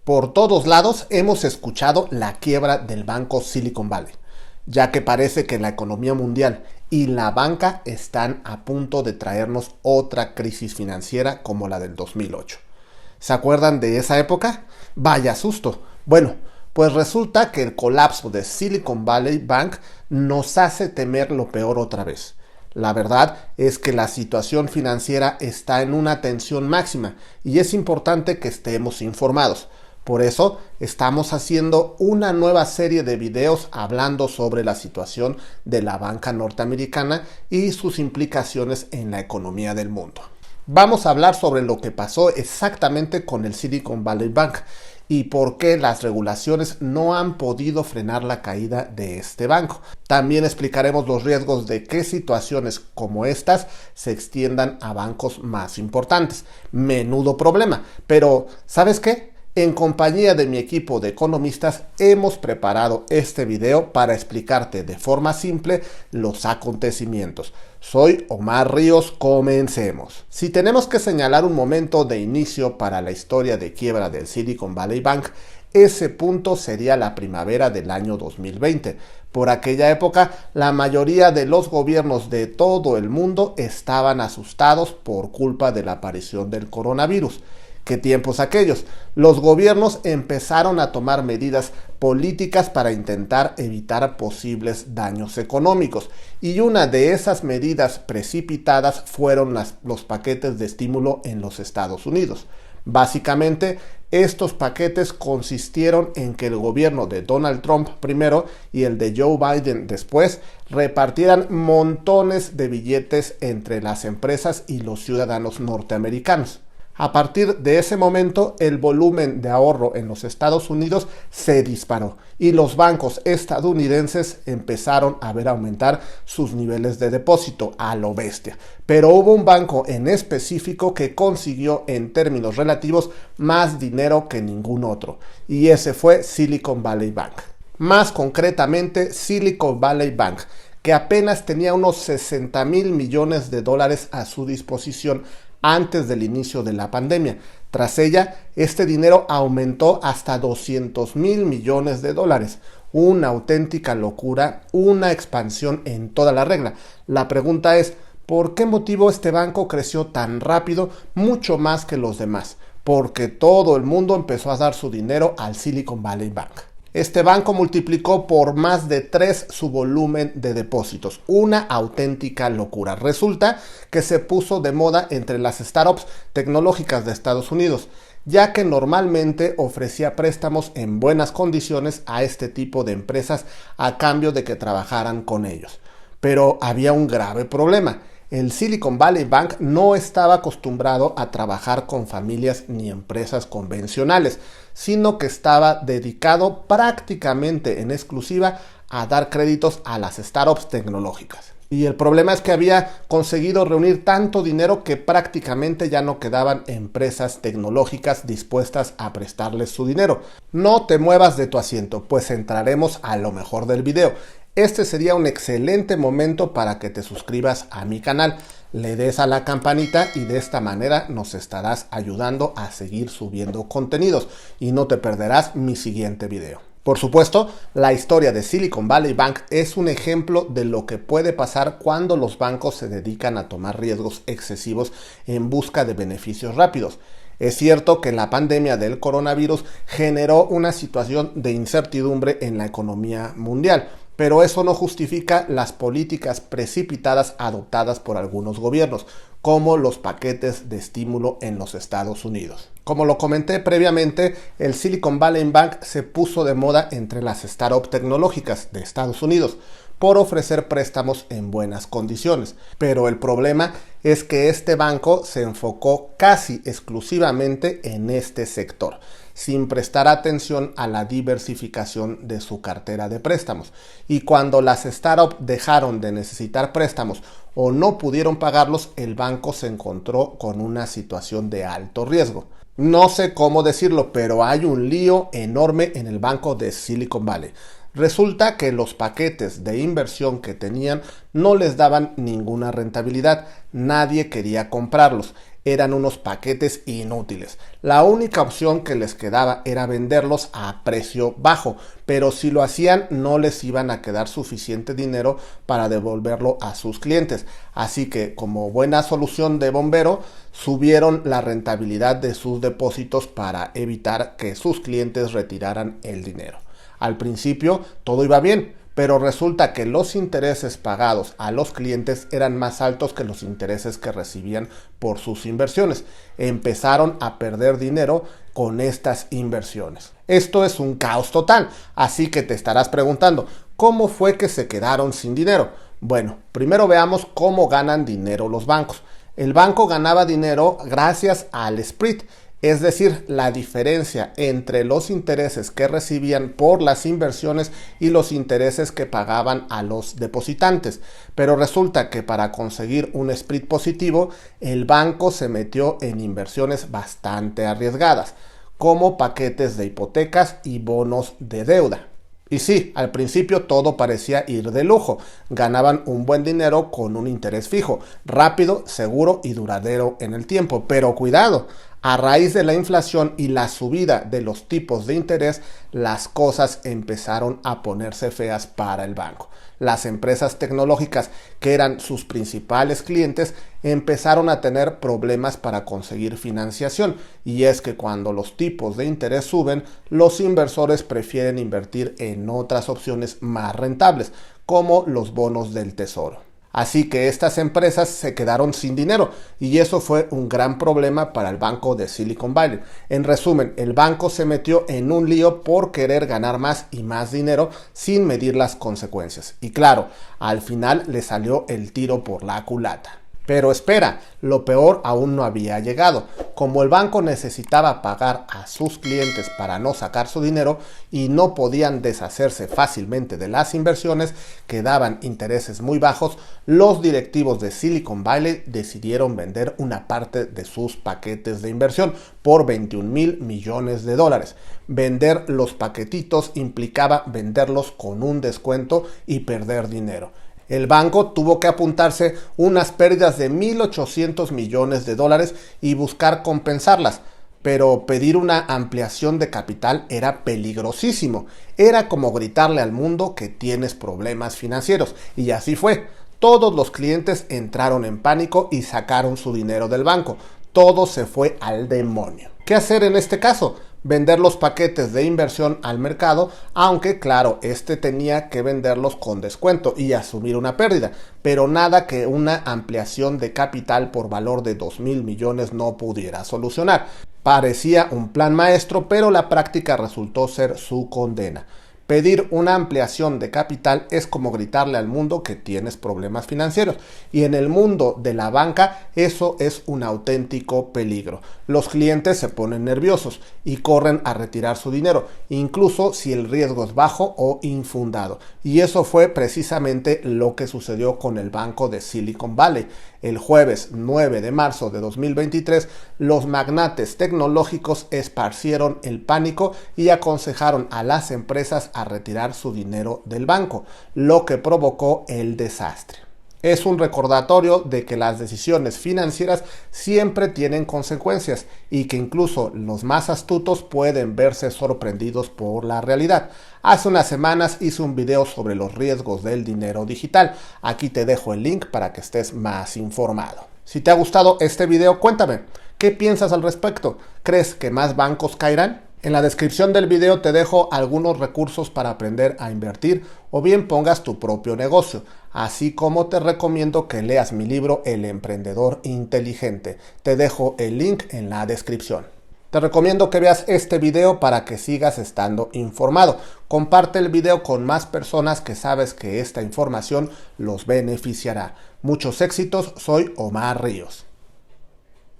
Por todos lados hemos escuchado la quiebra del banco Silicon Valley, ya que parece que la economía mundial y la banca están a punto de traernos otra crisis financiera como la del 2008. ¿Se acuerdan de esa época? Vaya susto. Bueno, pues resulta que el colapso de Silicon Valley Bank nos hace temer lo peor otra vez. La verdad es que la situación financiera está en una tensión máxima y es importante que estemos informados. Por eso estamos haciendo una nueva serie de videos hablando sobre la situación de la banca norteamericana y sus implicaciones en la economía del mundo. Vamos a hablar sobre lo que pasó exactamente con el Silicon Valley Bank y por qué las regulaciones no han podido frenar la caída de este banco. También explicaremos los riesgos de que situaciones como estas se extiendan a bancos más importantes. Menudo problema, pero ¿sabes qué? En compañía de mi equipo de economistas hemos preparado este video para explicarte de forma simple los acontecimientos. Soy Omar Ríos, comencemos. Si tenemos que señalar un momento de inicio para la historia de quiebra del Silicon Valley Bank, ese punto sería la primavera del año 2020. Por aquella época, la mayoría de los gobiernos de todo el mundo estaban asustados por culpa de la aparición del coronavirus. ¿Qué tiempos aquellos? Los gobiernos empezaron a tomar medidas políticas para intentar evitar posibles daños económicos y una de esas medidas precipitadas fueron los paquetes de estímulo en los Estados Unidos. Básicamente, estos paquetes consistieron en que el gobierno de Donald Trump primero y el de Joe Biden después repartieran montones de billetes entre las empresas y los ciudadanos norteamericanos. A partir de ese momento, el volumen de ahorro en los Estados Unidos se disparó y los bancos estadounidenses empezaron a ver aumentar sus niveles de depósito a lo bestia. Pero hubo un banco en específico que consiguió en términos relativos más dinero que ningún otro y ese fue Silicon Valley Bank. Más concretamente, Silicon Valley Bank, que apenas tenía unos 60,000 millones de dólares a su disposición antes del inicio de la pandemia. Tras ella, este dinero aumentó hasta 200,000 millones de dólares. Una auténtica locura, una expansión en toda la regla. La pregunta es, ¿por qué motivo este banco creció tan rápido, mucho más que los demás? Porque todo el mundo empezó a dar su dinero al Silicon Valley Bank. Este banco multiplicó por más de 3 su volumen de depósitos. Una auténtica locura. Resulta que se puso de moda entre las startups tecnológicas de Estados Unidos, ya que normalmente ofrecía préstamos en buenas condiciones a este tipo de empresas a cambio de que trabajaran con ellos. Pero había un grave problema. El Silicon Valley Bank no estaba acostumbrado a trabajar con familias ni empresas convencionales, sino que estaba dedicado prácticamente en exclusiva a dar créditos a las startups tecnológicas. Y el problema es que había conseguido reunir tanto dinero que prácticamente ya no quedaban empresas tecnológicas dispuestas a prestarles su dinero. No te muevas de tu asiento, pues entraremos a lo mejor del video. Este sería un excelente momento para que te suscribas a mi canal, le des a la campanita y de esta manera nos estarás ayudando a seguir subiendo contenidos y no te perderás mi siguiente video. Por supuesto, la historia de Silicon Valley Bank es un ejemplo de lo que puede pasar cuando los bancos se dedican a tomar riesgos excesivos en busca de beneficios rápidos. Es cierto que la pandemia del coronavirus generó una situación de incertidumbre en la economía mundial, pero eso no justifica las políticas precipitadas adoptadas por algunos gobiernos, como los paquetes de estímulo en los Estados Unidos. Como lo comenté previamente, el Silicon Valley Bank se puso de moda entre las startups tecnológicas de Estados Unidos por ofrecer préstamos en buenas condiciones. Pero el problema es que este banco se enfocó casi exclusivamente en este sector, sin prestar atención a la diversificación de su cartera de préstamos. Y cuando las startups dejaron de necesitar préstamos o no pudieron pagarlos, el banco se encontró con una situación de alto riesgo. No sé cómo decirlo, pero hay un lío enorme en el banco de Silicon Valley. Resulta que los paquetes de inversión que tenían no les daban ninguna rentabilidad, nadie quería comprarlos. eran unos paquetes inútiles. La única opción que les quedaba era venderlos a precio bajo, pero si lo hacían no les iban a quedar suficiente dinero para devolverlo a sus clientes. Así que, como buena solución de bombero, subieron la rentabilidad de sus depósitos para evitar que sus clientes retiraran el dinero. Al principio todo iba bien, pero resulta que los intereses pagados a los clientes eran más altos que los intereses que recibían por sus inversiones. Empezaron a perder dinero con estas inversiones. Esto es un caos total, así que te estarás preguntando, ¿cómo fue que se quedaron sin dinero? Bueno, primero veamos cómo ganan dinero los bancos. El banco ganaba dinero gracias al spread, es decir, la diferencia entre los intereses que recibían por las inversiones y los intereses que pagaban a los depositantes. Pero resulta que para conseguir un spread positivo, el banco se metió en inversiones bastante arriesgadas, como paquetes de hipotecas y bonos de deuda. Y sí, al principio todo parecía ir de lujo. Ganaban un buen dinero con un interés fijo, rápido, seguro y duradero en el tiempo. Pero cuidado, a raíz de la inflación y la subida de los tipos de interés, las cosas empezaron a ponerse feas para el banco. Las empresas tecnológicas, que eran sus principales clientes, empezaron a tener problemas para conseguir financiación. Y es que cuando los tipos de interés suben, los inversores prefieren invertir en otras opciones más rentables, como los bonos del tesoro. Así que estas empresas se quedaron sin dinero y eso fue un gran problema para el banco de Silicon Valley. En resumen, el banco se metió en un lío por querer ganar más y más dinero sin medir las consecuencias. Y claro, al final le salió el tiro por la culata. Pero espera, lo peor aún no había llegado. Como el banco necesitaba pagar a sus clientes para no sacar su dinero y no podían deshacerse fácilmente de las inversiones que daban intereses muy bajos, los directivos de Silicon Valley decidieron vender una parte de sus paquetes de inversión por $21,000 millones. Vender los paquetitos implicaba venderlos con un descuento y perder dinero. El banco tuvo que apuntarse unas pérdidas de $1,800 millones y buscar compensarlas, pero pedir una ampliación de capital era peligrosísimo. Era como gritarle al mundo que tienes problemas financieros, y así fue. Todos los clientes entraron en pánico y sacaron su dinero del banco. Todo se fue al demonio. ¿Qué hacer en este caso? Vender los paquetes de inversión al mercado, aunque claro, este tenía que venderlos con descuento y asumir una pérdida, pero nada que una ampliación de capital por valor de $2,000 millones no pudiera solucionar. Parecía un plan maestro, pero la práctica resultó ser su condena. Pedir una ampliación de capital es como gritarle al mundo que tienes problemas financieros, y en el mundo de la banca eso es un auténtico peligro. Los clientes se ponen nerviosos y corren a retirar su dinero, incluso si el riesgo es bajo o infundado. Y eso fue precisamente lo que sucedió con el banco de Silicon Valley. El jueves 9 de marzo de 2023, los magnates tecnológicos esparcieron el pánico y aconsejaron a las empresas a retirar su dinero del banco, lo que provocó el desastre. Es un recordatorio de que las decisiones financieras siempre tienen consecuencias y que incluso los más astutos pueden verse sorprendidos por la realidad. Hace unas semanas hice un video sobre los riesgos del dinero digital. Aquí te dejo el link para que estés más informado. Si te ha gustado este video, cuéntame, ¿qué piensas al respecto? ¿Crees que más bancos caerán? En la descripción del video te dejo algunos recursos para aprender a invertir o bien pongas tu propio negocio, así como te recomiendo que leas mi libro El Emprendedor Inteligente. Te dejo el link en la descripción. Te recomiendo que veas este video para que sigas estando informado. Comparte el video con más personas que sabes que esta información los beneficiará. Muchos éxitos, soy Omar Ríos.